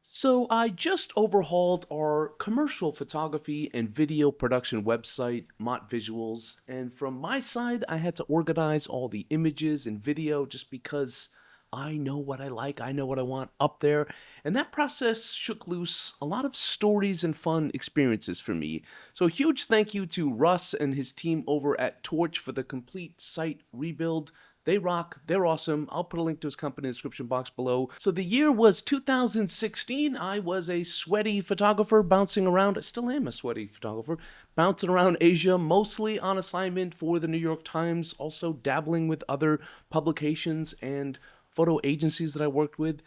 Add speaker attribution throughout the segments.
Speaker 1: So I just overhauled our commercial photography and video production website, Mott Visuals, and from my side, I had to organize all the images and video just because I know what I like, I know what I want up there, and that process shook loose a lot of stories and fun experiences for me. So a huge thank you to Russ and his team over at Torch for the complete site rebuild. They rock. They're awesome. I'll put a link to his company in the description box below. So the year was 2016. I was a sweaty photographer bouncing around. I still am a sweaty photographer, bouncing around Asia, mostly on assignment for the New York Times, also dabbling with other publications and photo agencies that I worked with.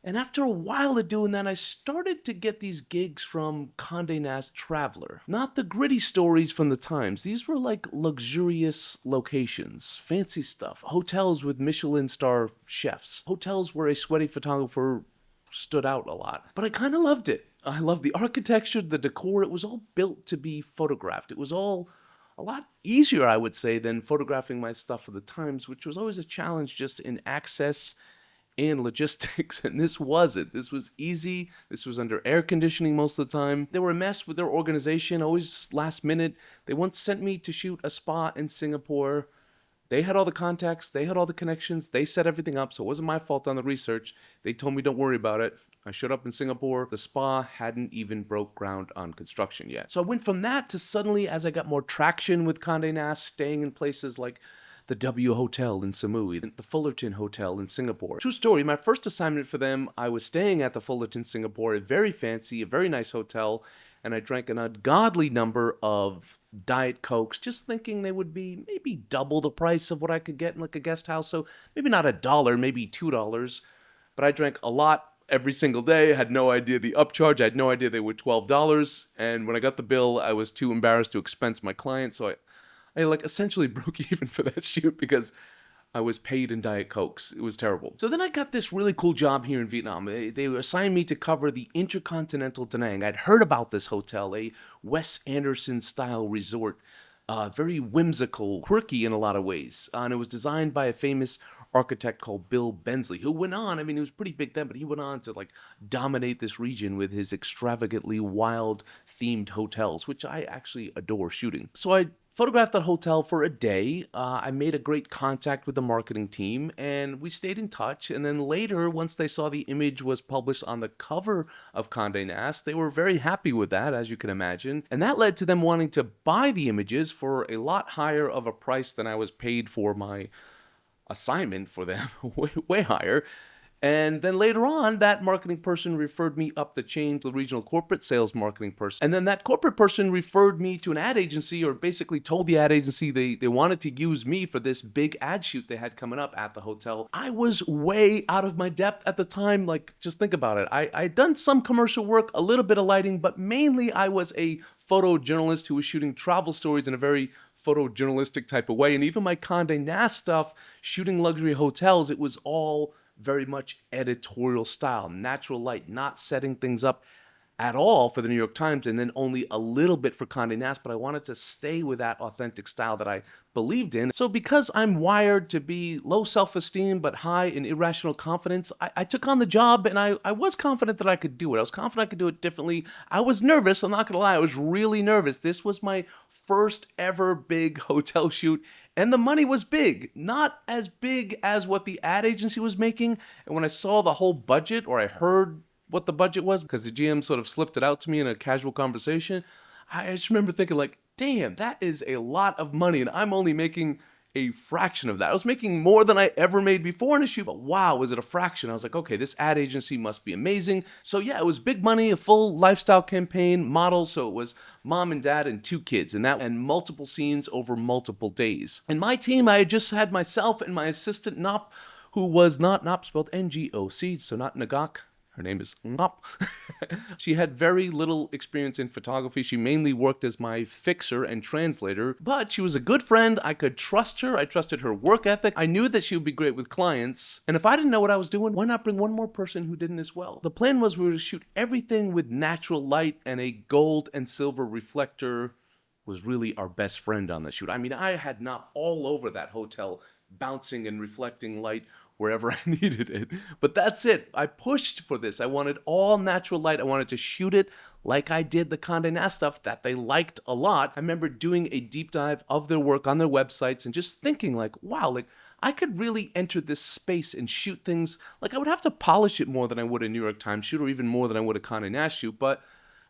Speaker 1: And after a while of doing that, I started to get these gigs from Condé Nast Traveler. Not the gritty stories from the Times. These were like luxurious locations, fancy stuff, hotels with Michelin star chefs, hotels where a sweaty photographer stood out a lot. But I kind of loved it. I loved the architecture, the decor. It was all built to be photographed. It was all a lot easier, I would say, than photographing my stuff for the Times, which was always a challenge just in access and logistics, and this wasn't. This was easy. This was under air conditioning most of the time. They were a mess with their organization, always last minute. They once sent me to shoot a spa in Singapore. They had all the contacts, they had all the connections, they set everything up, so it wasn't my fault on the research. They told me don't worry about it. I showed up in Singapore. The spa hadn't even broke ground on construction yet. So I went from that to suddenly, as I got more traction with Condé Nast, staying in places like the W Hotel in Samui, the Fullerton Hotel in Singapore. True story, my first assignment for them, I was staying at the Fullerton, Singapore, a very fancy, a very nice hotel, and I drank an ungodly number of Diet Cokes, just thinking they would be maybe double the price of what I could get in like a guest house. So maybe not $1, maybe $2. But I drank a lot every single day. I had no idea the upcharge. I had no idea they were $12. And when I got the bill, I was too embarrassed to expense my client. So I like essentially broke even for that shoot because I was paid in Diet Cokes. It was terrible. So then I got this really cool job here in Vietnam. They assigned me to cover the InterContinental Danang. I'd heard about this hotel, a Wes Anderson style resort, very whimsical, quirky in a lot of ways. And it was designed by a famous architect called Bill Bensley, who went on, I mean, he was pretty big then, but he went on to like dominate this region with his extravagantly wild themed hotels, which I actually adore shooting. So I photographed that hotel for a day. I made a great contact with the marketing team and we stayed in touch. And then later, once they saw the image was published on the cover of Condé Nast, they were very happy with that, as you can imagine. And that led to them wanting to buy the images for a lot higher of a price than I was paid for my assignment for them, way higher. And then later on, that marketing person referred me up the chain to the regional corporate sales marketing person. And then that corporate person referred me to an ad agency, or basically told the ad agency they wanted to use me for this big ad shoot they had coming up at the hotel. I was way out of my depth at the time. Like, just think about it. I'd done some commercial work, a little bit of lighting, but mainly I was a photojournalist who was shooting travel stories in a very photojournalistic type of way. And even my Condé Nast stuff, shooting luxury hotels, it was all very much editorial style, natural light, not setting things up at all for the New York Times, and then only a little bit for Condé Nast, but I wanted to stay with that authentic style that I believed in. So because I'm wired to be low self-esteem but high in irrational confidence, I took on the job, and I was confident that I could do it. I was confident I could do it differently. I was nervous, I'm not gonna lie, I was really nervous. This was my first ever big hotel shoot, and the money was big. Not as big as what the ad agency was making, and when I saw the whole budget, or I heard what the budget was, because the GM sort of slipped it out to me in a casual conversation, I just remember thinking like, damn, that is a lot of money and I'm only making a fraction of that. I was making more than I ever made before in a shoot, but wow, was it a fraction? I was like, okay, this ad agency must be amazing. So yeah, it was big money, a full lifestyle campaign, model, so it was mom and dad and 2 kids, and multiple scenes over multiple days. And my team, I had just had myself and my assistant Nop, who was not Nop spelled Ngoc, so not Nagok. Her name is Mott. She had very little experience in photography. She mainly worked as my fixer and translator, but she was a good friend. I could trust her. I trusted her work ethic. I knew that she would be great with clients. And if I didn't know what I was doing, why not bring one more person who didn't as well? The plan was we were to shoot everything with natural light, and a gold and silver reflector was really our best friend on the shoot. I mean, I had not all over that hotel bouncing and reflecting light wherever I needed it. But that's it. I pushed for this. I wanted all natural light. I wanted to shoot it like I did the Condé Nast stuff that they liked a lot. I remember doing a deep dive of their work on their websites and just thinking like, wow, like I could really enter this space and shoot things. Like I would have to polish it more than I would a New York Times shoot, or even more than I would a Condé Nast shoot, but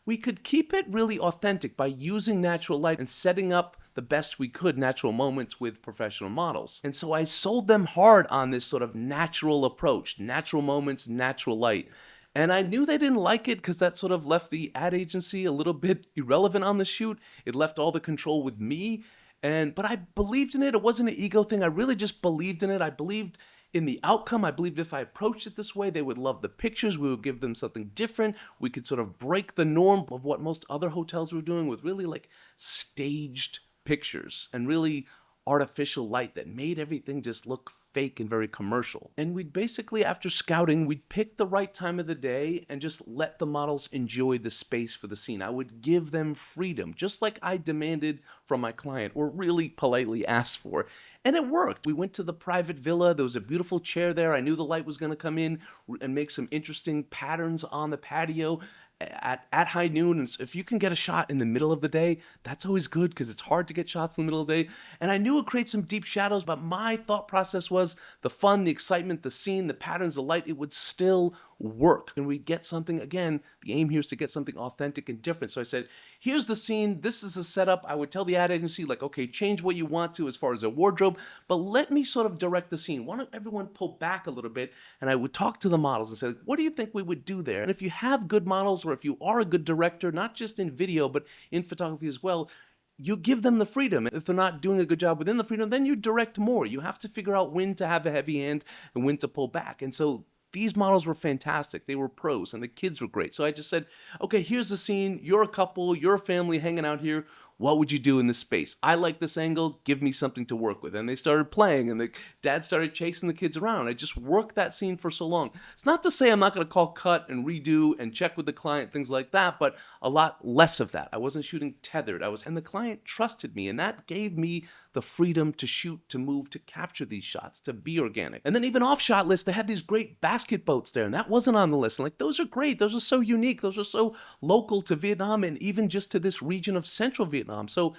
Speaker 1: we could keep it really authentic by using natural light and setting up the best we could natural moments with professional models. And so I sold them hard on this sort of natural approach, natural moments, natural light. And I knew they didn't like it because that sort of left the ad agency a little bit irrelevant on the shoot. It left all the control with me. But I believed in it. It wasn't an ego thing. I really just believed in it. I believed in the outcome. I believed if I approached it this way, they would love the pictures. We would give them something different. We could sort of break the norm of what most other hotels were doing with really like staged pictures and really artificial light that made everything just look fake and very commercial. And we'd basically, after scouting, we'd pick the right time of the day and just let the models enjoy the space for the scene. I would give them freedom, just like I demanded from my client, or really politely asked for. And it worked. We went to the private villa. There was a beautiful chair there. I knew the light was going to come in and make some interesting patterns on the patio at high noon. And if you can get a shot in the middle of the day, that's always good because it's hard to get shots in the middle of the day. And I knew it would create some deep shadows, but my thought process was the fun, the excitement, the scene, the patterns, the light, it would still work. And we'd get something, again, the aim here is to get something authentic and different. So I said, here's the scene. This is a setup. I would tell the ad agency, like, okay, change what you want to as far as a wardrobe, but let me sort of direct the scene. Why don't everyone pull back a little bit? And I would talk to the models and say, what do you think we would do there? And if you have good models, or if you are a good director, not just in video, but in photography as well, you give them the freedom. If they're not doing a good job within the freedom, then you direct more. You have to figure out when to have a heavy hand and when to pull back. And so these models were fantastic. They were pros, and the kids were great. So I just said, okay, here's the scene. You're a couple, you're a family hanging out here. What would you do in this space? I like this angle. Give me something to work with. And they started playing, and the dad started chasing the kids around. I just worked that scene for so long. It's not to say I'm not going to call cut and redo and check with the client, things like that, but a lot less of that. I wasn't shooting tethered. And the client trusted me, and that gave me the freedom to shoot, to move, to capture these shots, to be organic. And then even off shot list, they had these great basket boats there, and that wasn't on the list. And like, those are great. Those are so unique. Those are so local to Vietnam and even just to this region of central Vietnam. So,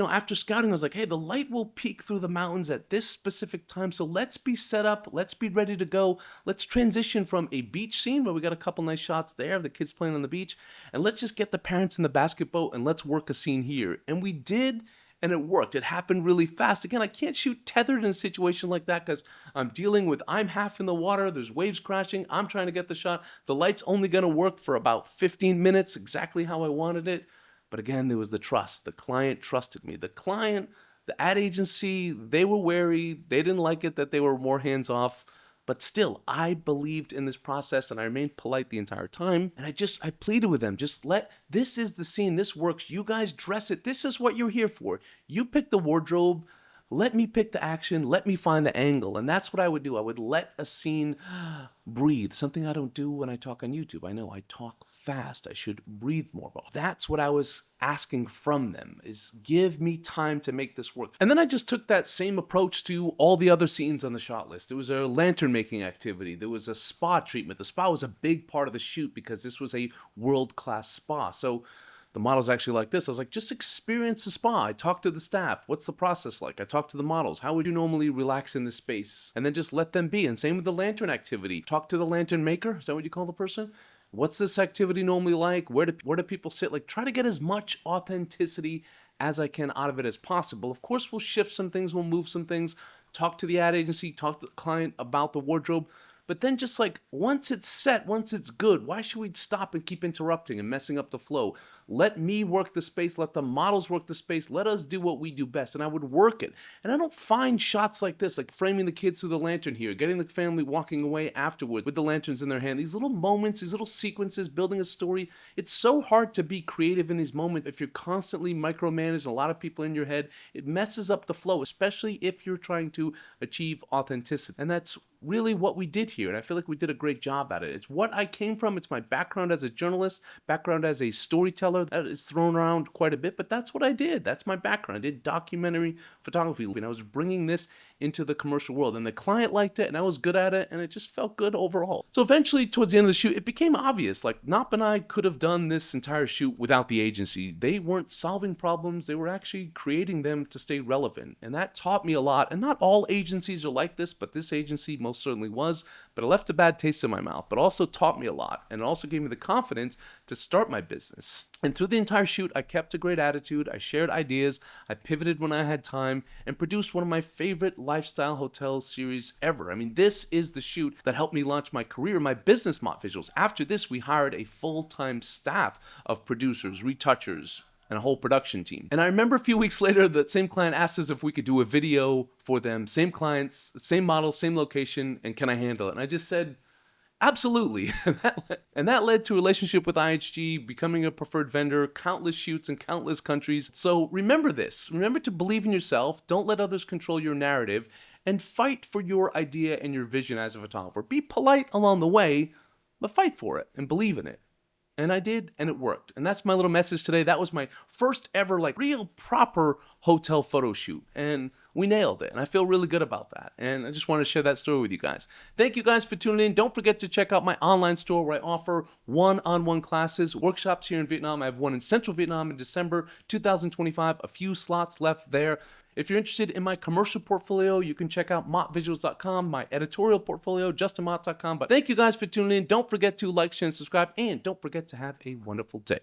Speaker 1: after scouting, I was like, hey, the light will peek through the mountains at this specific time. So let's be set up. Let's be ready to go. Let's transition from a beach scene where we got a couple nice shots there of the kids playing on the beach. And let's just get the parents in the basket boat and let's work a scene here. And we did. And it worked. It happened really fast. Again, I can't shoot tethered in a situation like that because I'm half in the water, there's waves crashing, I'm trying to get the shot. The light's only going to work for about 15 minutes, exactly how I wanted it. But again, there was the trust. The client trusted me. The client, the ad agency, they were wary. They didn't like it that they were more hands-off. But still, I believed in this process, and I remained polite the entire time. And I pleaded with them, this is the scene, this works. You guys dress it. This is what you're here for. You pick the wardrobe. Let me pick the action. Let me find the angle. And that's what I would do. I would let a scene breathe, something I don't do when I talk on YouTube. I know I talk fast. I should breathe more. But that's what I was asking from them, is give me time to make this work. And then I just took that same approach to all the other scenes on the shot list. There was a lantern making activity. There was a spa treatment. The spa was a big part of the shoot because this was a world-class spa. So the model's actually like this. I was like, just experience the spa. I talked to the staff. What's the process like? I talked to the models. How would you normally relax in this space? And then just let them be. And same with the lantern activity. Talk to the lantern maker. Is that what you call the person? What's this activity normally like? Where do people sit? Like, try to get as much authenticity as I can out of it as possible. Of course, we'll shift some things. We'll move some things. Talk to the ad agency. Talk to the client about the wardrobe. But then just like, once it's set, once it's good, why should we stop and keep interrupting and messing up the flow? Let me work the space. Let the models work the space. Let us do what we do best. And I would work it. And I don't find shots like this, like framing the kids through the lantern here, getting the family walking away afterward with the lanterns in their hand. These little moments, these little sequences, building a story. It's so hard to be creative in these moments if you're constantly micromanaging a lot of people in your head. It messes up the flow, especially if you're trying to achieve authenticity. And that's really what we did here. And I feel like we did a great job at it. It's what I came from. It's my background as a journalist, background as a storyteller. That is thrown around quite a bit, but that's what I did. That's my background. I did documentary photography, and I was bringing this into the commercial world. And the client liked it, and I was good at it, and it just felt good overall. So eventually, towards the end of the shoot, it became obvious. Like, Knopp and I could have done this entire shoot without the agency. They weren't solving problems. They were actually creating them to stay relevant. And that taught me a lot. And not all agencies are like this, but this agency most certainly was. But it left a bad taste in my mouth, but also taught me a lot. And it also gave me the confidence to start my business. And through the entire shoot, I kept a great attitude. I shared ideas. I pivoted when I had time and produced one of my favorite lifestyle hotel series ever. I mean, this is the shoot that helped me launch my career, my business, Mott Visuals. After this, we hired a full-time staff of producers, retouchers, and a whole production team. And I remember a few weeks later, that same client asked us if we could do a video for them, same clients, same model, same location, and can I handle it? And I just said, absolutely. And that led to a relationship with IHG, becoming a preferred vendor, countless shoots in countless countries. So remember this. Remember to believe in yourself. Don't let others control your narrative, and fight for your idea and your vision as a photographer. Be polite along the way, but fight for it and believe in it. And I did, and it worked. And that's my little message today. That was my first ever, like, real proper hotel photo shoot. And we nailed it. And I feel really good about that. And I just want to share that story with you guys. Thank you guys for tuning in. Don't forget to check out my online store where I offer one-on-one classes, workshops here in Vietnam. I have one in Central Vietnam in December 2025. A few slots left there. If you're interested in my commercial portfolio, you can check out MottVisuals.com, my editorial portfolio, JustinMott.com. But thank you guys for tuning in. Don't forget to like, share, and subscribe. And don't forget to have a wonderful day.